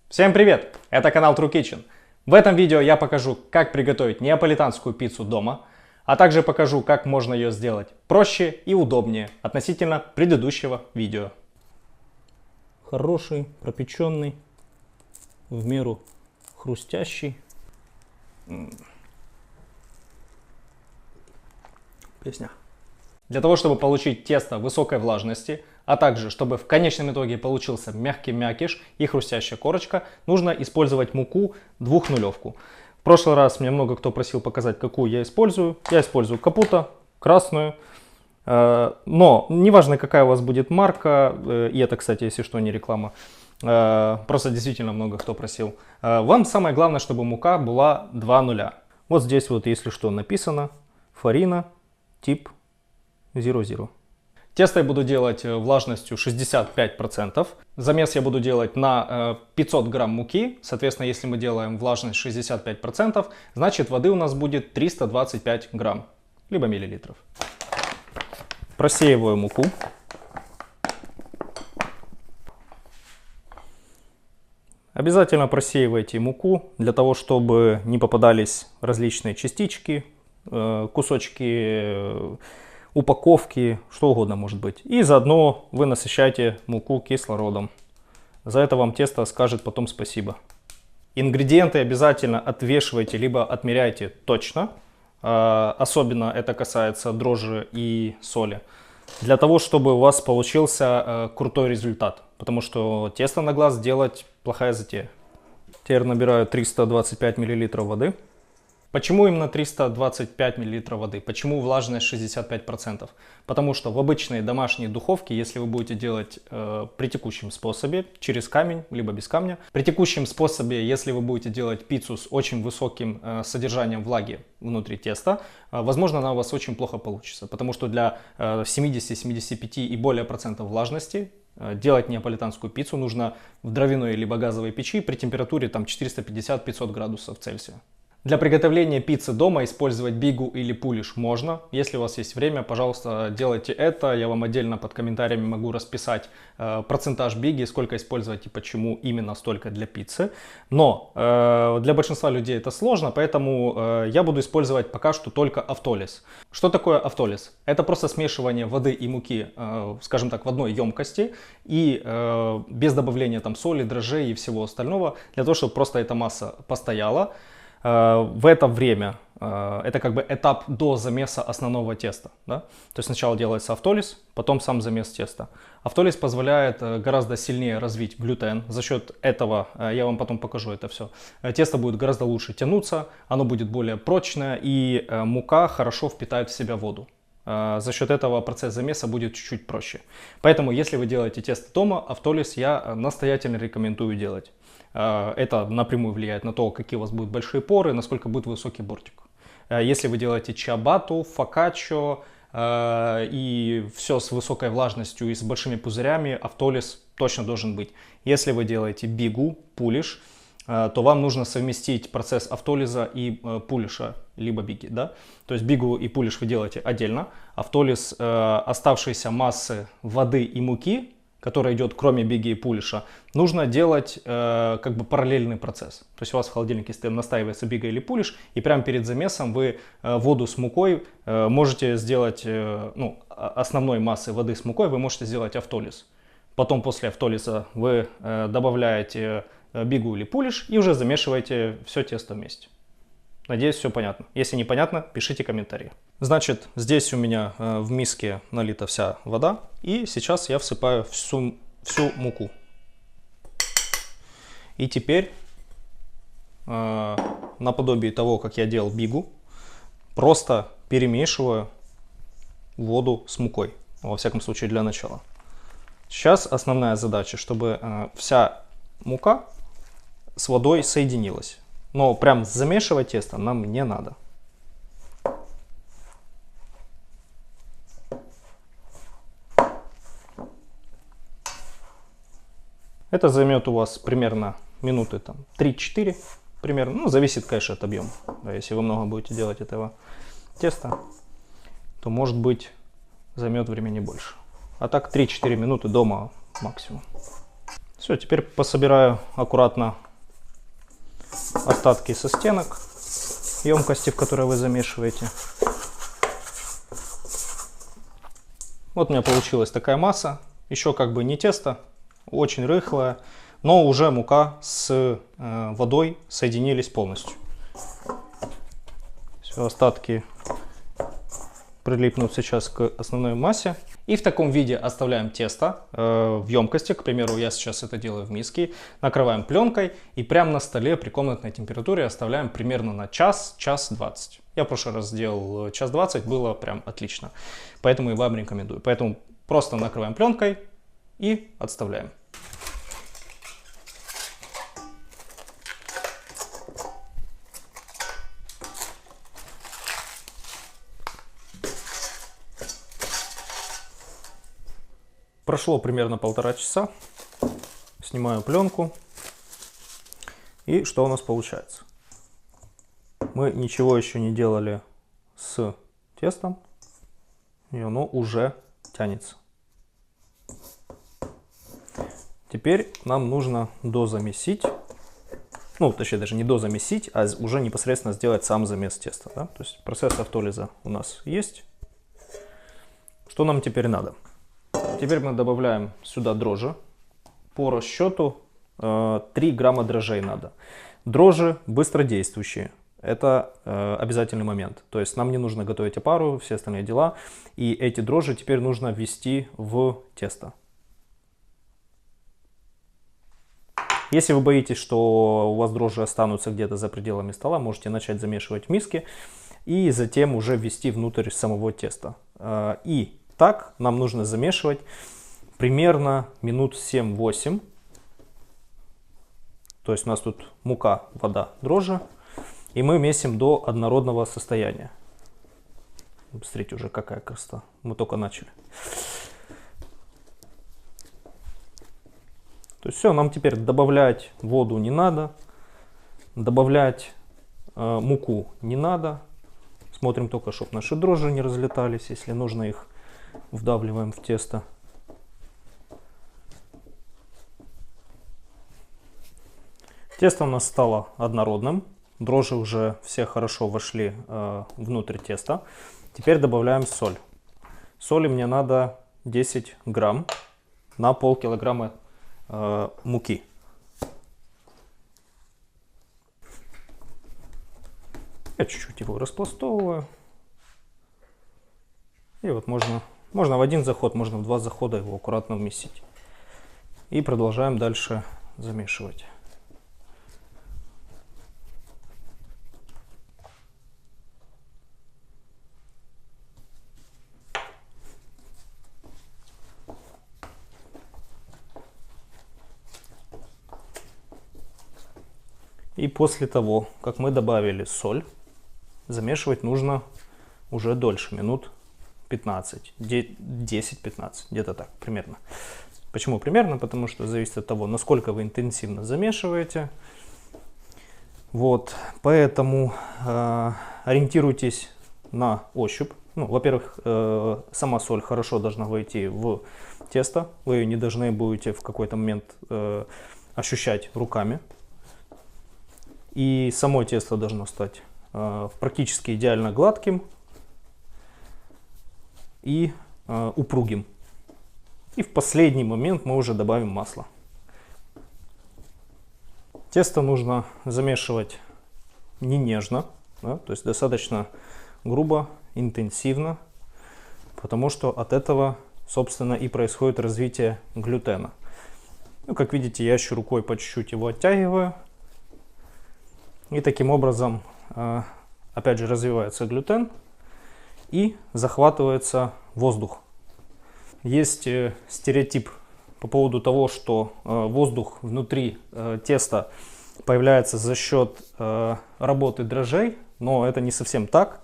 Всем привет! Это канал True Kitchen. В этом видео я покажу, как приготовить неаполитанскую пиццу дома, а также покажу, как можно ее сделать проще и удобнее относительно предыдущего видео. Хороший, пропеченный, в меру хрустящий. Песня. Для того, чтобы получить тесто высокой влажности, а также, чтобы в конечном итоге получился мягкий мякиш и хрустящая корочка, нужно использовать муку двухнулевку. В прошлый раз мне много кто просил показать, какую я использую. Я использую Капуто, красную. Но неважно, какая у вас будет марка, и это, кстати, если что, не реклама, просто действительно много кто просил. Вам самое главное, чтобы мука была 2:0. Вот здесь вот, если что, написано Farina тип 00. Тесто я буду делать влажностью 65%. Замес я буду делать на 500 грамм муки. Соответственно, если мы делаем влажность 65%, значит воды у нас будет 325 грамм, либо миллилитров. Просеиваю муку. Обязательно просеивайте муку для того, чтобы не попадались различные частички, кусочки, упаковки, что угодно может быть. И заодно вы насыщаете муку кислородом. За это вам тесто скажет потом спасибо. Ингредиенты обязательно отвешивайте, либо отмеряйте точно. Особенно это касается дрожжи и соли. Для того, чтобы у вас получился крутой результат. Потому что тесто на глаз делать плохая затея. Теперь набираю 325 мл воды. Почему именно 325 мл воды? Почему влажность 65%? Потому что в обычной домашней духовке, если вы будете делать при текущем способе, через камень, либо без камня, при текущем способе, если вы будете делать пиццу с очень высоким содержанием влаги внутри теста, возможно, она у вас очень плохо получится. Потому что для 70-75 и более процентов влажности делать неаполитанскую пиццу нужно в дровяной либо газовой печи при температуре 450-500 градусов Цельсия. Для приготовления пиццы дома использовать бигу или пулиш можно. Если у вас есть время, пожалуйста, делайте это. Я вам отдельно под комментариями могу расписать процентаж биги, сколько использовать и почему именно столько для пиццы. Но для большинства людей это сложно, поэтому я буду использовать пока что только автолиз. Что такое автолиз? Это просто смешивание воды и муки, скажем так, в одной емкости и без добавления там соли, дрожжей и всего остального, для того, чтобы просто эта масса постояла. В это время, это как бы этап до замеса основного теста. Да? То есть сначала делается автолиз, потом сам замес теста. Автолиз позволяет гораздо сильнее развить глютен. За счет этого, я вам потом покажу это все, тесто будет гораздо лучше тянуться, оно будет более прочное и мука хорошо впитает в себя воду. За счет этого процесс замеса будет чуть-чуть проще. Поэтому, если вы делаете тесто дома, автолиз я настоятельно рекомендую делать. Это напрямую влияет на то, какие у вас будут большие поры, насколько будет высокий бортик. Если вы делаете чиабатту, фокаччо и все с высокой влажностью и с большими пузырями, автолиз точно должен быть. Если вы делаете бигу, пулиш, то вам нужно совместить процесс автолиза и пулиша, либо биги. Да? То есть бигу и пулиш вы делаете отдельно. Автолиз оставшиеся массы воды и муки, которая идет кроме биги и пулиша, нужно делать как бы параллельный процесс. То есть у вас в холодильнике настаивается бига или пулиш, и прямо перед замесом вы воду с мукой можете сделать, основной массы воды с мукой вы можете сделать автолиз. Потом после автолиза вы добавляете бигу или пулиш и уже замешиваете все тесто вместе. Надеюсь, все понятно. Если не понятно, пишите комментарии. Значит, здесь у меня в миске налита вся вода. И сейчас я всыпаю всю муку. И теперь, наподобие того, как я делал бигу, просто перемешиваю воду с мукой. Во всяком случае, для начала. Сейчас основная задача, чтобы вся мука с водой соединилась. Но прям замешивать тесто нам не надо. Это займет у вас примерно минуты 3-4. Примерно. Ну, зависит, конечно, от объема. Да, если вы много будете делать этого теста, то может быть займет времени больше. А так 3-4 минуты дома максимум. Все, теперь пособираю аккуратно остатки со стенок емкости, в которой вы замешиваете. Вот у меня получилась такая масса. Еще как бы не тесто, очень рыхлая, но уже мука с водой соединились полностью. Все, остатки прилипнут сейчас к основной массе. И в таком виде оставляем тесто в емкости. К примеру, я сейчас это делаю в миске. Накрываем пленкой и прямо на столе при комнатной температуре оставляем примерно на час, час 20. Я в прошлый раз сделал час 20, было прям отлично. Поэтому и вам рекомендую. Поэтому просто накрываем пленкой и отставляем. Прошло примерно 1,5 часа. Снимаю пленку. И что у нас получается? Мы ничего еще не делали с тестом, и оно уже тянется. Теперь нам нужно дозамесить. Ну, точнее, даже не дозамесить, а уже непосредственно сделать сам замес теста. Да? То есть процесс автолиза у нас есть. Что нам теперь надо? Теперь мы добавляем сюда дрожжи. По расчету 3 грамма дрожжей надо. Дрожжи быстродействующие. Это обязательный момент. То есть нам не нужно готовить опару, все остальные дела. И эти дрожжи теперь нужно ввести в тесто. Если вы боитесь, что у вас дрожжи останутся где-то за пределами стола, можете начать замешивать в миске и затем уже ввести внутрь самого теста. И так нам нужно замешивать примерно минут 7-8. То есть у нас тут мука, вода, дрожжи. И мы месим до однородного состояния. Смотрите, уже какая красота. Мы только начали. То есть все, нам теперь добавлять воду не надо. Добавлять муку не надо. Смотрим только, чтобы наши дрожжи не разлетались. Если нужно, их вдавливаем в тесто. Тесто у нас стало однородным. Дрожжи уже все хорошо вошли внутрь теста. Теперь добавляем соль. Соли мне надо 10 грамм на полкилограмма муки. Я чуть-чуть его распластовываю. И вот можно в один заход, можно в 2 захода его аккуратно вместить. И продолжаем дальше замешивать. И после того, как мы добавили соль, замешивать нужно уже дольше, минут 15, 10-15, где-то так примерно. Почему примерно? Потому что зависит от того, насколько вы интенсивно замешиваете. Вот, поэтому ориентируйтесь на ощупь. Ну, во-первых, сама соль хорошо должна войти в тесто. Вы ее не должны будете в какой-то момент ощущать руками. И само тесто должно стать практически идеально гладким и упругим. И в последний момент мы уже добавим масло. Тесто нужно замешивать не нежно, да, то есть достаточно грубо, интенсивно, потому что от этого, собственно, и происходит развитие глютена. Ну, как видите, я еще рукой по чуть-чуть его оттягиваю. И таким образом, опять же, развивается глютен и захватывается воздух. Есть стереотип по поводу того, что воздух внутри теста появляется за счет работы дрожжей, но это не совсем так.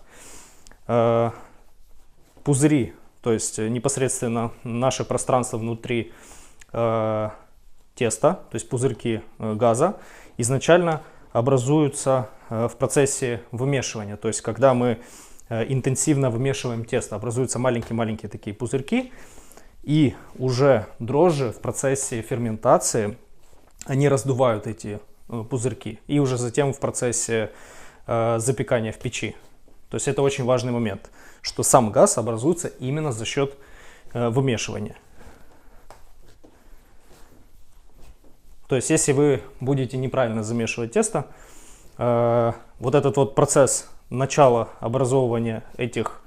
Пузыри, то есть непосредственно наше пространство внутри теста, то есть пузырьки газа, изначально образуются в процессе вымешивания. То есть когда мы интенсивно вымешиваем тесто, образуются маленькие-маленькие такие пузырьки, и уже дрожжи в процессе ферментации они раздувают эти пузырьки. И уже затем в процессе запекания в печи. То есть это очень важный момент, что сам газ образуется именно за счет вымешивания. То есть если вы будете неправильно замешивать тесто, вот этот вот процесс начала образовывания этих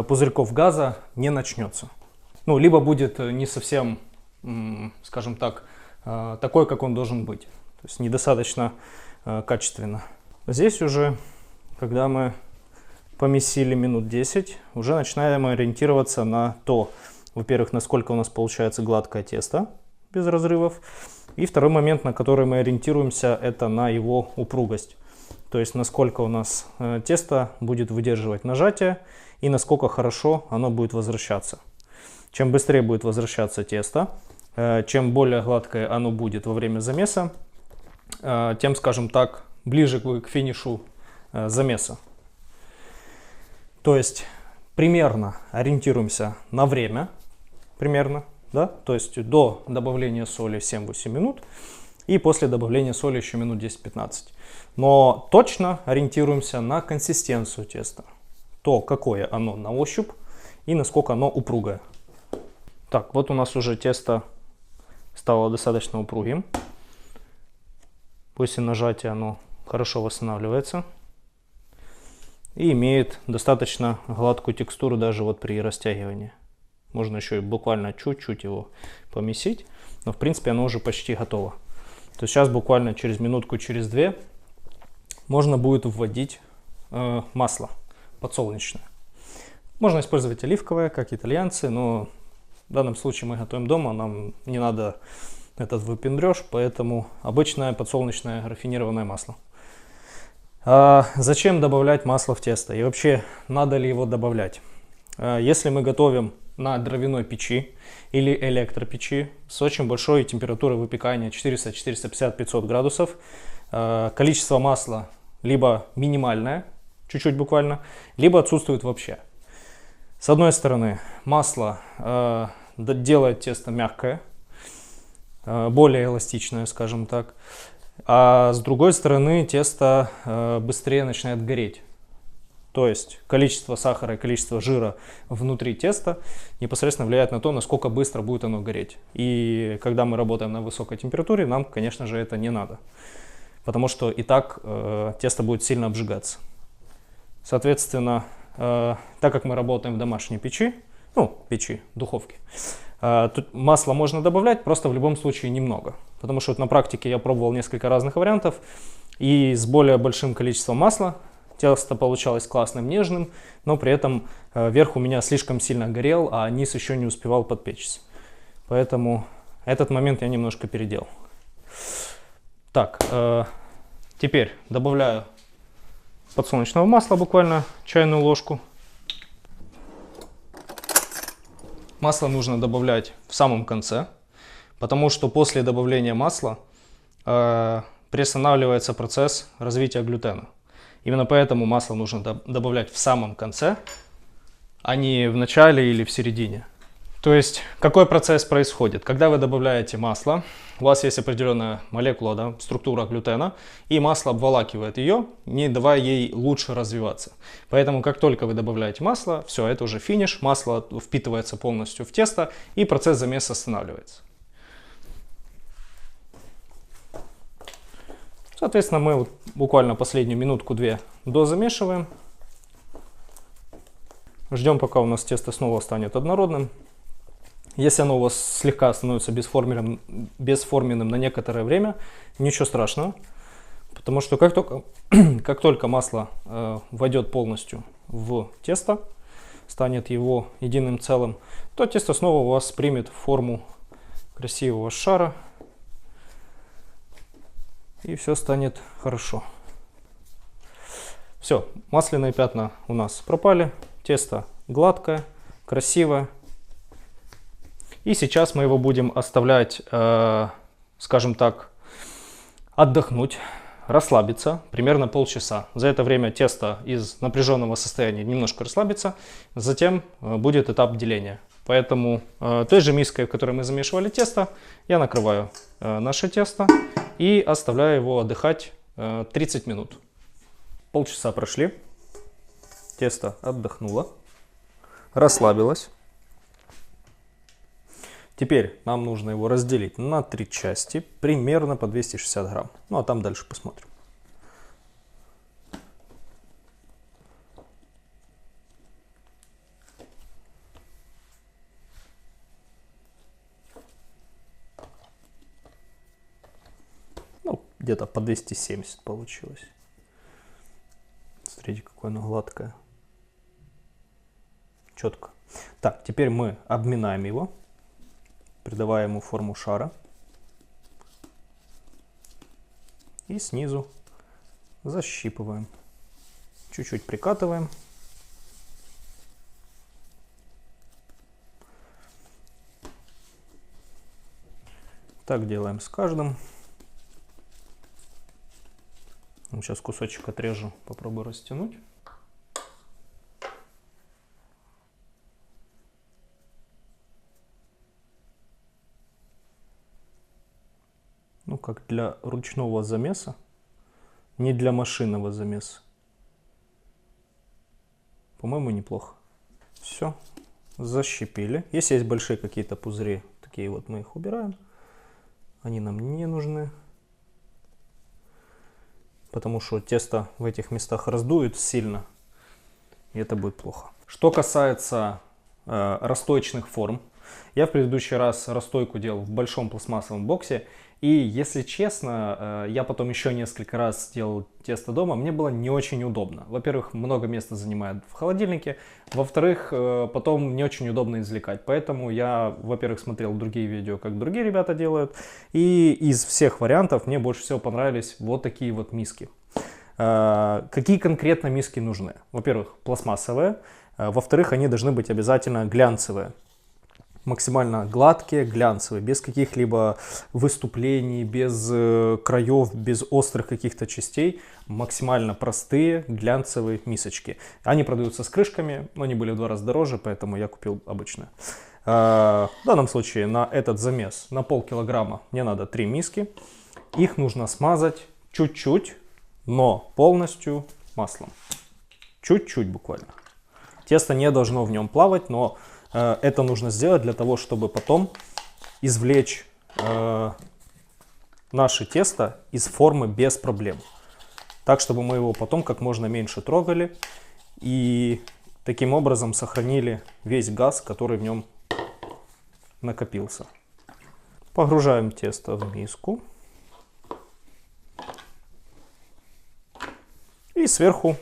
пузырьков газа не начнется. Ну, либо будет не совсем, скажем так, такой, как он должен быть. То есть недостаточно качественно. Здесь уже, когда мы помесили минут 10, уже начинаем ориентироваться на то, во-первых, насколько у нас получается гладкое тесто без разрывов. И второй момент, на который мы ориентируемся, это на его упругость. То есть насколько у нас тесто будет выдерживать нажатие и насколько хорошо оно будет возвращаться. Чем быстрее будет возвращаться тесто, чем более гладкое оно будет во время замеса, тем, скажем так, ближе к финишу замеса. То есть примерно ориентируемся на время, примерно, да? То есть до добавления соли 7-8 минут и после добавления соли еще минут 10-15. Но точно ориентируемся на консистенцию теста, то, какое оно на ощупь и насколько оно упругое. Так, вот у нас уже тесто стало достаточно упругим. После нажатия оно хорошо восстанавливается и имеет достаточно гладкую текстуру даже вот при растягивании. Можно еще и буквально чуть-чуть его помесить, но в принципе оно уже почти готово. То есть сейчас буквально через минутку, через две можно будет вводить масло подсолнечное. Можно использовать оливковое, как итальянцы, но в данном случае мы готовим дома, нам не надо этот выпендреж, поэтому обычное подсолнечное рафинированное масло. Зачем добавлять масло в тесто и вообще надо ли его добавлять? Если мы готовим на дровяной печи или электропечи с очень большой температурой выпекания 400, 450, 500 градусов, количество масла либо минимальное, чуть-чуть буквально, либо отсутствует вообще. С одной стороны, масло делает тесто мягкое, более эластичное, скажем так, а с другой стороны, тесто быстрее начинает гореть. То есть количество сахара и количество жира внутри теста непосредственно влияет на то, насколько быстро будет оно гореть. И когда мы работаем на высокой температуре, нам, конечно же, это не надо. Потому что и так тесто будет сильно обжигаться. Соответственно, так как мы работаем в домашней печи, духовке, тут масло можно добавлять, просто в любом случае немного. Потому что вот на практике я пробовал несколько разных вариантов, и с более большим количеством масла тесто получалось классным, нежным, но при этом верх у меня слишком сильно горел, а низ еще не успевал подпечься. Поэтому этот момент я немножко переделал. Так, теперь добавляю подсолнечного масла, буквально чайную ложку. Масло нужно добавлять в самом конце, потому что после добавления масла приостанавливается процесс развития глютена. Именно поэтому масло нужно добавлять в самом конце, а не в начале или в середине. То есть, какой процесс происходит? Когда вы добавляете масло, у вас есть определенная молекула, да, структура глютена, и масло обволакивает ее, не давая ей лучше развиваться. Поэтому, как только вы добавляете масло, все, это уже финиш, масло впитывается полностью в тесто, и процесс замеса останавливается. Соответственно, мы вот буквально последнюю минутку-две дозамешиваем. Ждем, пока у нас тесто снова станет однородным. Если оно у вас слегка становится бесформенным на некоторое время, ничего страшного. Потому что как только масло войдет полностью в тесто, станет его единым целым, то тесто снова у вас примет форму красивого шара. И все станет хорошо. Все, масляные пятна у нас пропали. Тесто гладкое, красивое. И сейчас мы его будем оставлять, скажем так, отдохнуть, расслабиться примерно полчаса. За это время тесто из напряженного состояния немножко расслабится. Затем будет этап деления. Поэтому той же миской, в которой мы замешивали тесто, я накрываю наше тесто и оставляю его отдыхать 30 минут. Полчаса прошли, тесто отдохнуло, расслабилось. Теперь нам нужно его разделить на 3 части, примерно по 260 грамм. Ну а там дальше посмотрим. Ну, где-то по 270 получилось. Смотрите, какое оно гладкое. Четко. Так, теперь мы обминаем его. Придавая ему форму шара. И снизу защипываем. Чуть-чуть прикатываем. Так делаем с каждым. Сейчас кусочек отрежу, попробую растянуть. Ну, как для ручного замеса, не для машинного замеса. По-моему, неплохо. Все, защипили. Если есть большие какие-то пузыри, такие вот мы их убираем. Они нам не нужны. Потому что тесто в этих местах раздует сильно. И это будет плохо. Что касается расстойчных форм. Я в предыдущий раз расстойку делал в большом пластмассовом боксе. И, если честно, я потом еще несколько раз делал тесто дома. Мне было не очень удобно. Во-первых, много места занимает в холодильнике. Во-вторых, потом не очень удобно извлекать. Поэтому я, во-первых, смотрел другие видео, как другие ребята делают. И из всех вариантов мне больше всего понравились вот такие вот миски. Какие конкретно миски нужны? Во-первых, пластмассовые. Во-вторых, они должны быть обязательно глянцевые. Максимально гладкие, глянцевые, без каких-либо выступлений, без краев, без острых каких-то частей. Максимально простые глянцевые мисочки. Они продаются с крышками, но они были в 2 раза дороже, поэтому я купил обычные. В данном случае на этот замес, на полкилограмма, мне надо 3 миски. Их нужно смазать чуть-чуть, но полностью маслом. Чуть-чуть буквально. Тесто не должно в нем плавать, но это нужно сделать для того, чтобы потом извлечь наше тесто из формы без проблем. Так, чтобы мы его потом как можно меньше трогали и таким образом сохранили весь газ, который в нем накопился. Погружаем тесто в миску. И сверху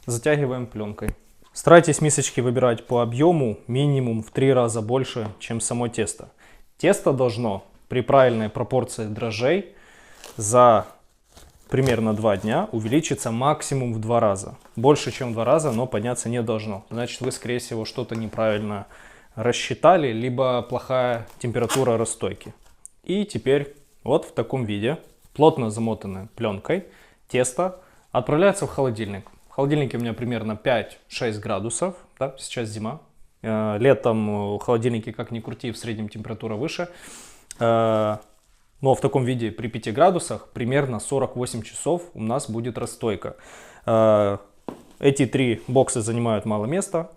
затягиваем пленкой. Старайтесь мисочки выбирать по объему минимум в 3 раза больше, чем само тесто. Тесто должно при правильной пропорции дрожжей за примерно 2 дня увеличиться максимум в 2 раза. Больше, чем в 2 раза, но подняться не должно. Значит, вы, скорее всего, что-то неправильно рассчитали, либо плохая температура расстойки. И теперь вот в таком виде, плотно замотанное пленкой, тесто отправляется в холодильник. В холодильнике у меня примерно 5-6 градусов, да, сейчас зима. Летом в холодильнике, как ни крути, в среднем температура выше. Но в таком виде при 5 градусах примерно 48 часов у нас будет расстойка. Эти 3 бокса занимают мало места.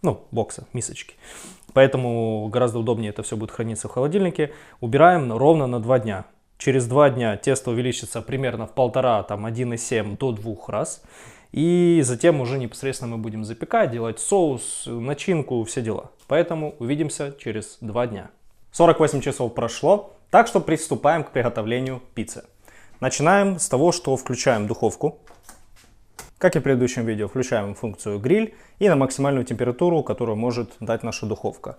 Ну, бокса, мисочки. Поэтому гораздо удобнее это все будет храниться в холодильнике. Убираем ровно на 2 дня. Через 2 дня тесто увеличится примерно в 1,5, там 1,7 до 2 раз. И затем уже непосредственно мы будем запекать, делать соус, начинку, все дела. Поэтому увидимся через 2 дня. 48 часов прошло, так что приступаем к приготовлению пиццы. Начинаем с того, что включаем духовку. Как и в предыдущем видео, включаем функцию гриль и на максимальную температуру, которую может дать наша духовка.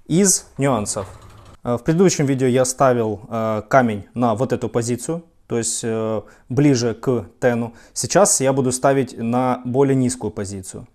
Из нюансов. В предыдущем видео я ставил камень на вот эту позицию, то есть ближе к тену. Сейчас я буду ставить на более низкую позицию.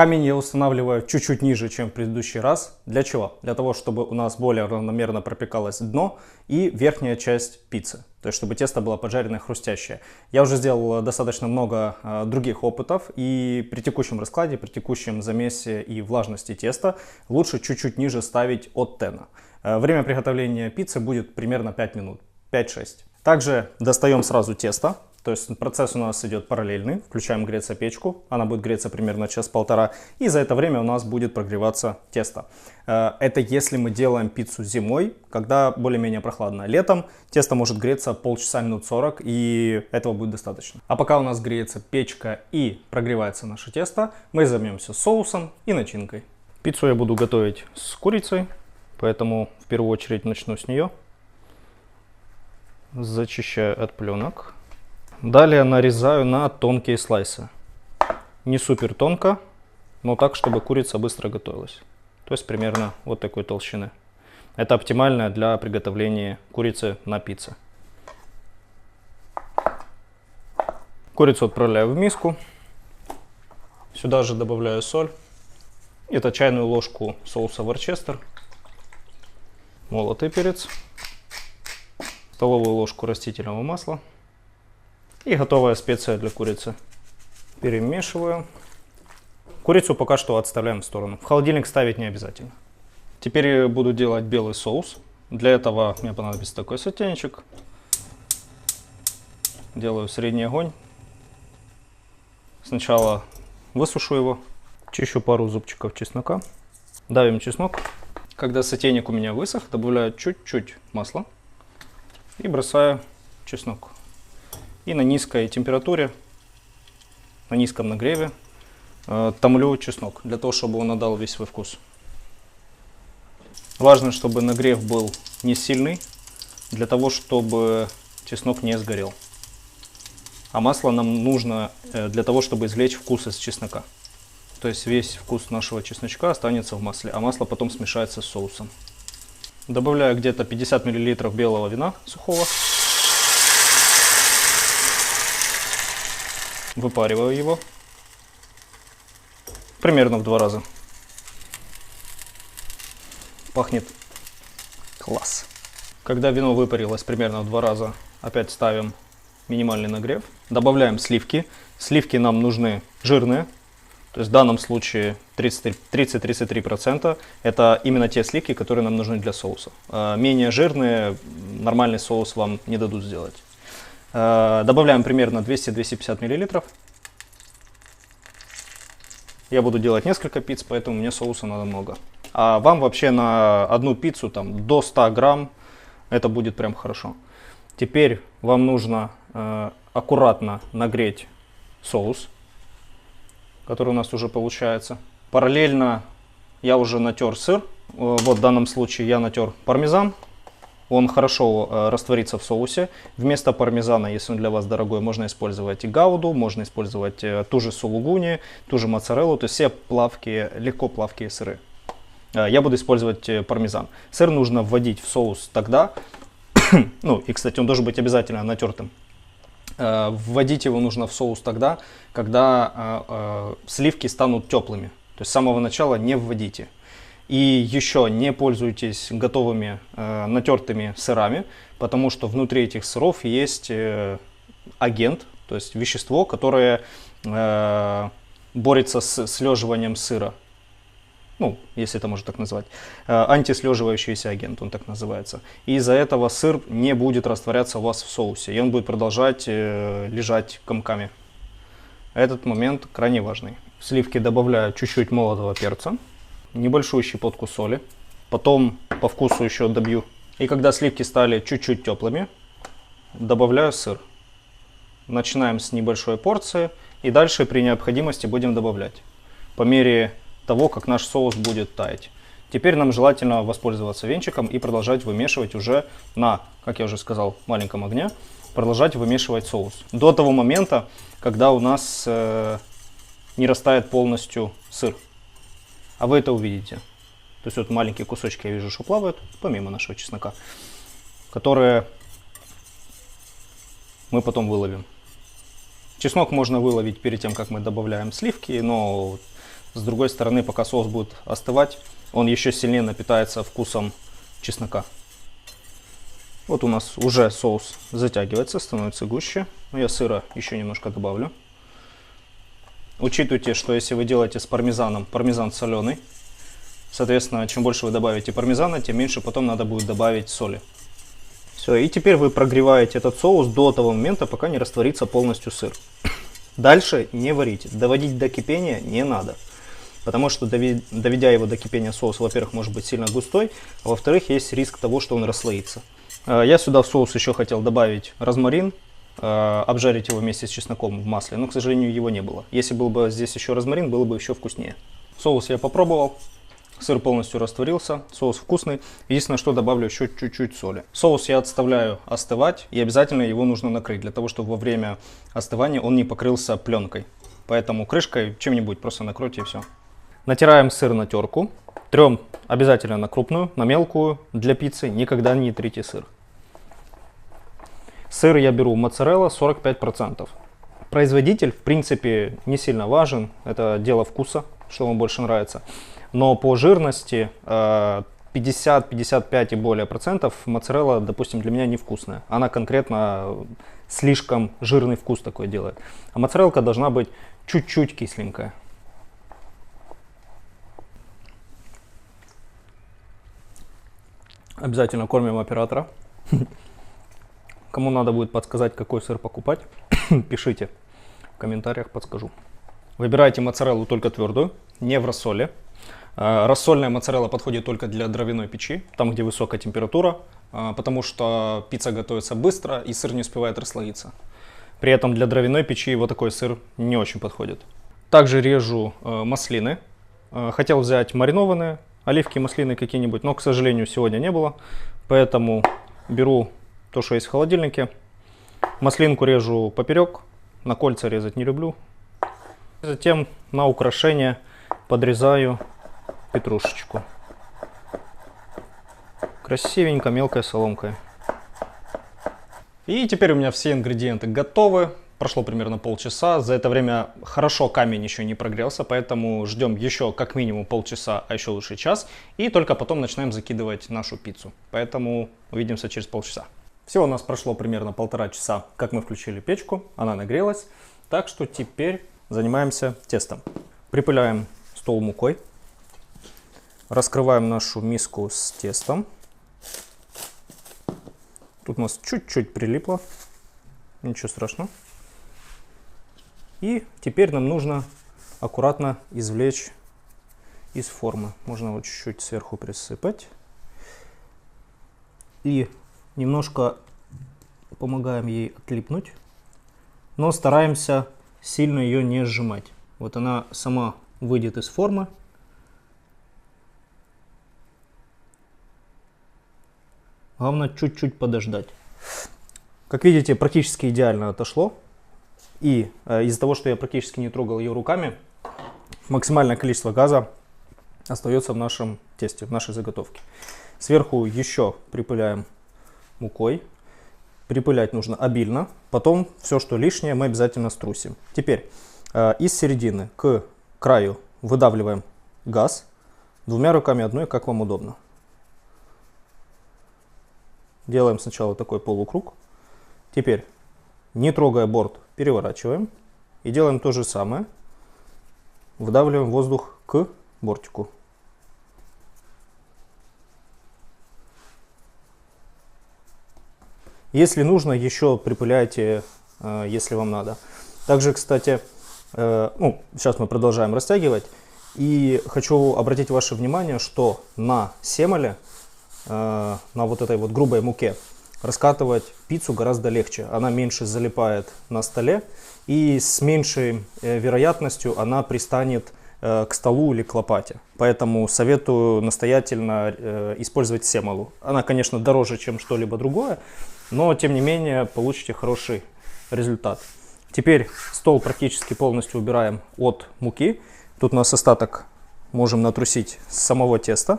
Камень я устанавливаю чуть-чуть ниже, чем в предыдущий раз. Для чего? Для того, чтобы у нас более равномерно пропекалось дно и верхняя часть пиццы. То есть, чтобы тесто было поджаренное, хрустящее. Я уже сделал достаточно много других опытов. И при текущем раскладе, при текущем замесе и влажности теста лучше чуть-чуть ниже ставить от тена. Время приготовления пиццы будет примерно 5 минут, 5-6. Также достаем сразу тесто. То есть процесс у нас идет параллельный. Включаем греться печку. Она будет греться примерно час-полтора. И за это время у нас будет прогреваться тесто. Это если мы делаем пиццу зимой, когда более-менее прохладно. Летом тесто может греться полчаса, минут 40. И этого будет достаточно. А пока у нас греется печка и прогревается наше тесто, мы займемся соусом и начинкой. Пиццу я буду готовить с курицей. Поэтому в первую очередь начну с нее. Зачищаю от пленок. Далее нарезаю на тонкие слайсы. Не супер тонко, но так, чтобы курица быстро готовилась. То есть примерно вот такой толщины. Это оптимально для приготовления курицы на пицце. Курицу отправляю в миску. Сюда же добавляю соль. Это чайную ложку соуса ворчестер. Молотый перец. Столовую ложку растительного масла. И готовая специя для курицы. Перемешиваю. Курицу пока что отставляем в сторону. В холодильник ставить не обязательно. Теперь буду делать белый соус. Для этого мне понадобится такой сотейничек. Делаю средний огонь. Сначала высушу его. Чищу пару зубчиков чеснока. Давим чеснок. Когда сотейник у меня высох, добавляю чуть-чуть масла. И бросаю чеснок. И на низкой температуре, на низком нагреве томлю чеснок, для того, чтобы он отдал весь свой вкус. Важно, чтобы нагрев был не сильный, для того, чтобы чеснок не сгорел. А масло нам нужно для того, чтобы извлечь вкус из чеснока. То есть весь вкус нашего чесночка останется в масле, а масло потом смешается с соусом. Добавляю где-то 50 мл белого вина сухого. Выпариваю его примерно в 2 раза. Пахнет класс. Когда вино выпарилось примерно в 2 раза, опять ставим минимальный нагрев. Добавляем сливки. Сливки нам нужны жирные. То есть в данном случае 30-33%. Это именно те сливки, которые нам нужны для соуса. Менее жирные нормальный соус вам не дадут сделать. Добавляем примерно 200-250 мл. Я буду делать несколько пиц, поэтому мне соуса надо много. А вам вообще на одну пиццу там, до 100 грамм это будет прям хорошо. Теперь вам нужно аккуратно нагреть соус, который у нас уже получается. Параллельно я уже натер сыр. Вот в данном случае я натер пармезан. Он хорошо растворится в соусе. Вместо пармезана, если он для вас дорогой, можно использовать и гауду, можно использовать ту же сулугуни, ту же моцареллу. То есть все плавкие, легко плавкие сыры. Я буду использовать пармезан. Сыр нужно вводить в соус тогда, ну и, кстати, он должен быть обязательно натертым. Вводить его нужно в соус тогда, когда сливки станут теплыми. То есть с самого начала не вводите. И еще не пользуйтесь готовыми натертыми сырами, потому что внутри этих сыров есть агент, то есть вещество, которое борется с слеживанием сыра. Ну, если это можно так назвать. Антислеживающийся агент, он так называется. И из-за этого сыр не будет растворяться у вас в соусе, и он будет продолжать лежать комками. Этот момент крайне важный. В сливки добавляю чуть-чуть молотого перца. Небольшую щепотку соли, потом по вкусу еще добью. И когда сливки стали чуть-чуть теплыми, добавляю сыр. Начинаем с небольшой порции и дальше при необходимости будем добавлять по мере того, как наш соус будет таять. Теперь нам желательно воспользоваться венчиком и продолжать вымешивать уже на, как я уже сказал, маленьком огне, продолжать вымешивать соус до того момента, когда у нас не растает полностью сыр. А вы это увидите. То есть вот маленькие кусочки я вижу, что плавают, помимо нашего чеснока, которые мы потом выловим. Чеснок можно выловить перед тем, как мы добавляем сливки, но С другой стороны, пока соус будет остывать, он еще сильнее напитается вкусом чеснока. Вот у нас уже соус затягивается, становится гуще. Но я сыра еще немножко добавлю. Учитывайте, что если вы делаете с пармезаном, пармезан соленый. Соответственно, чем больше вы добавите пармезана, тем меньше потом надо будет добавить соли. Все, и теперь вы прогреваете этот соус до того момента, пока не растворится полностью сыр. Дальше не варите. Доводить до кипения не надо. Потому что, доведя его до кипения, соус, во-первых, может быть сильно густой, а во-вторых, есть риск того, что он расслоится. Я сюда в соус еще хотел добавить розмарин, обжарить его вместе с чесноком в масле, но, к сожалению, его не было. Если был бы здесь еще розмарин, было бы еще вкуснее. Соус я попробовал, сыр полностью растворился, соус вкусный. Единственное, что добавлю еще чуть-чуть соли. Соус я отставляю остывать, и обязательно его нужно накрыть, для того, чтобы во время остывания он не покрылся пленкой. Поэтому крышкой чем-нибудь просто накройте и все. Натираем сыр на терку. Трем обязательно на крупную, на мелкую. Для пиццы никогда не трите сыр. Сыр я беру моцарелла 45%. Производитель, в принципе, не сильно важен. Это дело вкуса, что вам больше нравится. Но по жирности 50-55 и более процентов моцарелла, допустим, для меня невкусная. Она конкретно слишком жирный вкус такой делает. А моцарелка должна быть чуть-чуть кисленькая. Обязательно кормим оператора. Кому надо будет подсказать, какой сыр покупать, пишите в комментариях, подскажу. Выбирайте моцареллу только твердую, не в рассоле. Рассольная моцарелла подходит только для дровяной печи, там где высокая температура, потому что пицца готовится быстро и сыр не успевает расслоиться. При этом для дровяной печи вот такой сыр не очень подходит. Также режу маслины. Хотел взять маринованные, оливки, маслины какие-нибудь, но, к сожалению, сегодня не было. Поэтому беру то, что есть в холодильнике. Маслинку режу поперек, на кольца резать не люблю. Затем на украшение подрезаю петрушечку. Красивенько, мелкой соломкой. И теперь у меня все ингредиенты готовы. Прошло примерно полчаса. За это время хорошо камень еще не прогрелся, поэтому ждем еще как минимум полчаса, а еще лучше час. И только потом начинаем закидывать нашу пиццу. Поэтому увидимся через полчаса. Всего у нас прошло примерно 1,5 часа, как мы включили печку. Она нагрелась. Так что теперь занимаемся тестом. Припыляем стол мукой. Раскрываем нашу миску с тестом. Тут у нас чуть-чуть прилипло. Ничего страшного. И теперь нам нужно аккуратно извлечь из формы. Можно вот чуть-чуть сверху присыпать. И немножко помогаем ей отлипнуть. Но стараемся сильно ее не сжимать. Вот она сама выйдет из формы. Главное чуть-чуть подождать. Как видите, практически идеально отошло. И из-за того, что я практически не трогал ее руками, максимальное количество газа остается в нашем тесте, в нашей заготовке. Сверху еще припыляем мукой. Припылять нужно обильно. Потом все, что лишнее, мы обязательно струсим. Теперь из середины к краю выдавливаем газ. Двумя руками, одной, как вам удобно. Делаем сначала такой полукруг. Теперь, не трогая борт, переворачиваем. И делаем то же самое. Выдавливаем воздух к бортику. Если нужно, еще припыляйте, если вам надо. Также, кстати, сейчас мы продолжаем растягивать. И хочу обратить ваше внимание, что на семоле, на вот этой вот грубой муке, раскатывать пиццу гораздо легче. Она меньше залипает на столе и с меньшей вероятностью она пристанет к столу или к лопате. Поэтому советую настоятельно использовать семолу. Она, конечно, дороже, чем что-либо другое, но тем не менее получите хороший результат. Теперь стол практически полностью убираем от муки. Тут у нас остаток можем натрусить с самого теста.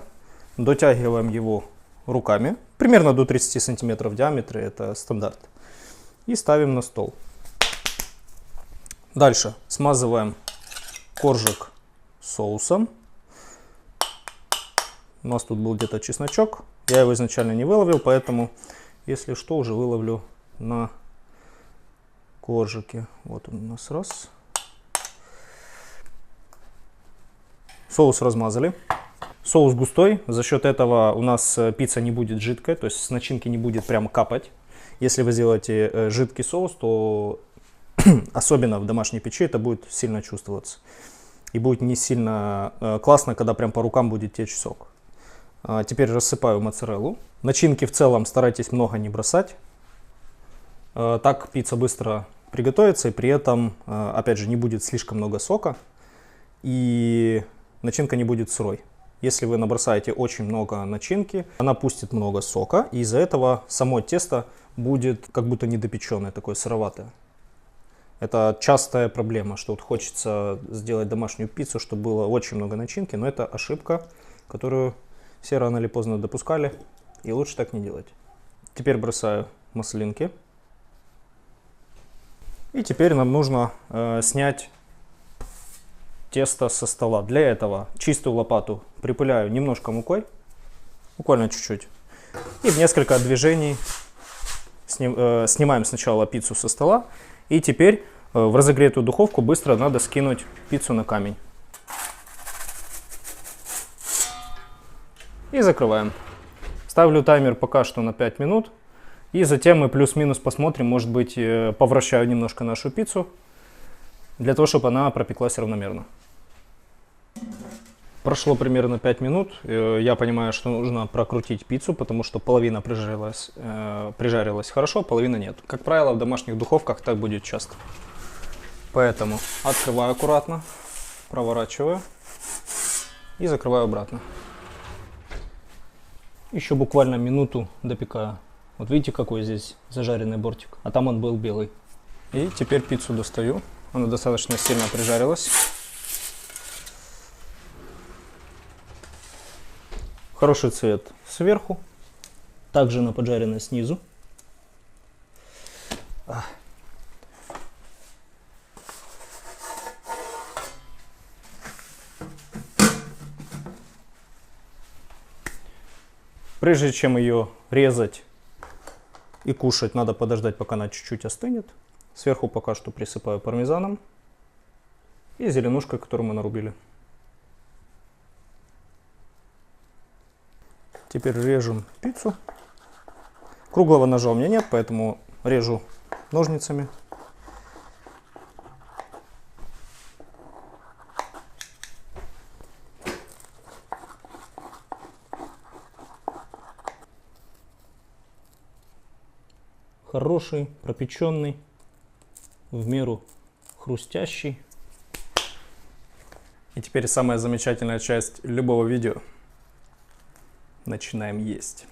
Дотягиваем его руками, примерно до 30 сантиметров в диаметре, это стандарт. И ставим на стол. Дальше смазываем коржик соусом. У нас тут был где-то чесночок. Я его изначально не выловил, поэтому, если что, уже выловлю на коржике. Вот он у нас раз. Соус размазали. Соус густой, за счет этого у нас пицца не будет жидкой, то есть с начинки не будет прямо капать. Если вы сделаете жидкий соус, то особенно в домашней печи это будет сильно чувствоваться. И будет не сильно классно, когда прям по рукам будет течь сок. Теперь рассыпаю моцареллу. Начинки в целом старайтесь много не бросать. Так пицца быстро приготовится и при этом, опять же, не будет слишком много сока. И начинка не будет сырой. Если вы набросаете очень много начинки, она пустит много сока, и из-за этого само тесто будет как будто недопеченное, такое сыроватое. Это частая проблема, что вот хочется сделать домашнюю пиццу, чтобы было очень много начинки, но это ошибка, которую все рано или поздно допускали, и лучше так не делать. Теперь бросаю маслинки. И теперь нам нужно снять тесто со стола. Для этого чистую лопату припыляю немножко мукой, буквально чуть-чуть. И в несколько движений снимаем сначала пиццу со стола. И теперь в разогретую духовку быстро надо скинуть пиццу на камень. И закрываем. Ставлю таймер пока что на 5 минут. И затем мы плюс-минус посмотрим, может быть, повращаю немножко нашу пиццу, для того, чтобы она пропеклась равномерно. Прошло примерно 5 минут. Я понимаю, что нужно прокрутить пиццу, потому что половина прижарилась хорошо, половина нет. Как правило, в домашних духовках так будет часто. Поэтому открываю аккуратно, проворачиваю и закрываю обратно. Еще буквально минуту допекаю. Вот видите, какой здесь зажаренный бортик, а там он был белый. И теперь пиццу достаю. Она достаточно сильно прижарилась. Хороший цвет сверху, также она поджарена снизу. Прежде чем ее резать и кушать, надо подождать, пока она чуть-чуть остынет. Сверху пока что присыпаю пармезаном и зеленушкой, которую мы нарубили. Теперь режем пиццу. Круглого ножа у меня нет, поэтому режу ножницами. Хороший, пропеченный, в меру хрустящий. И теперь самая замечательная часть любого видео. Начинаем есть.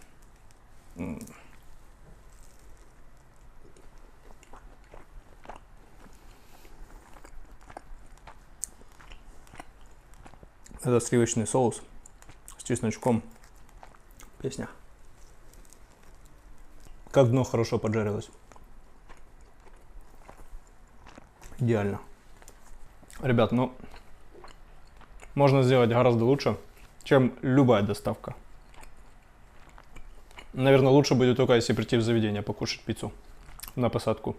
Это сливочный соус с чесночком. Песня. Как дно хорошо поджарилось. Идеально. Ребят, ну, можно сделать гораздо лучше, чем любая доставка. Наверное, лучше будет только если прийти в заведение покушать пиццу на посадку.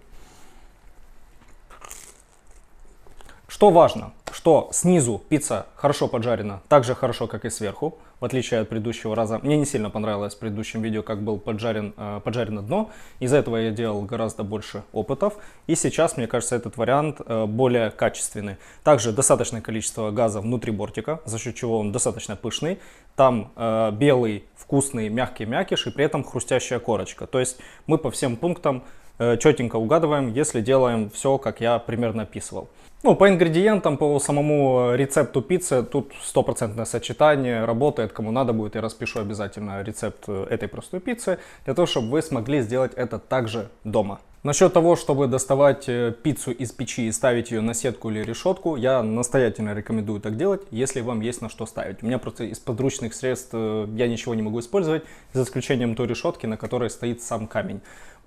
Что важно, что снизу пицца хорошо поджарена, так же хорошо, как и сверху, в отличие от предыдущего раза. Мне не сильно понравилось в предыдущем видео, как был поджарено дно. Из-за этого я делал гораздо больше опытов. И сейчас, мне кажется, этот вариант более качественный. Также достаточное количество газа внутри бортика, за счет чего он достаточно пышный. Там белый, вкусный, мягкий мякиш и при этом хрустящая корочка. То есть мы по всем пунктам четенько угадываем, если делаем все, как я примерно описывал. Ну, по ингредиентам, по самому рецепту пиццы, тут стопроцентное сочетание, работает, кому надо будет, я распишу обязательно рецепт этой простой пиццы, для того, чтобы вы смогли сделать это также дома. Насчет того, чтобы доставать пиццу из печи и ставить ее на сетку или решетку, я настоятельно рекомендую так делать, если вам есть на что ставить. У меня просто из подручных средств я ничего не могу использовать, за исключением той решетки, на которой стоит сам камень.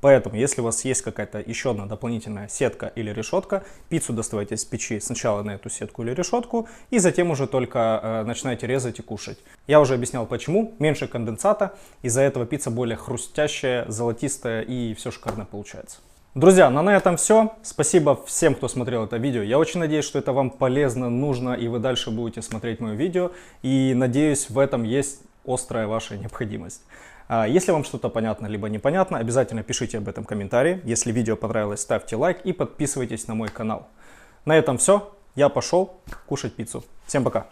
Поэтому, если у вас есть какая-то еще одна дополнительная сетка или решетка, пиццу доставайте из печи сначала на эту сетку или решетку, и затем уже только начинаете резать и кушать. Я уже объяснял почему. Меньше конденсата, из-за этого пицца более хрустящая, золотистая и все шикарно получается. Друзья, ну на этом все. Спасибо всем, кто смотрел это видео. Я очень надеюсь, что это вам полезно, нужно, и вы дальше будете смотреть мое видео. И надеюсь, в этом есть острая ваша необходимость. Если вам что-то понятно, либо непонятно, обязательно пишите об этом в комментарии. Если видео понравилось, ставьте лайк и подписывайтесь на мой канал. На этом все. Я пошел кушать пиццу. Всем пока.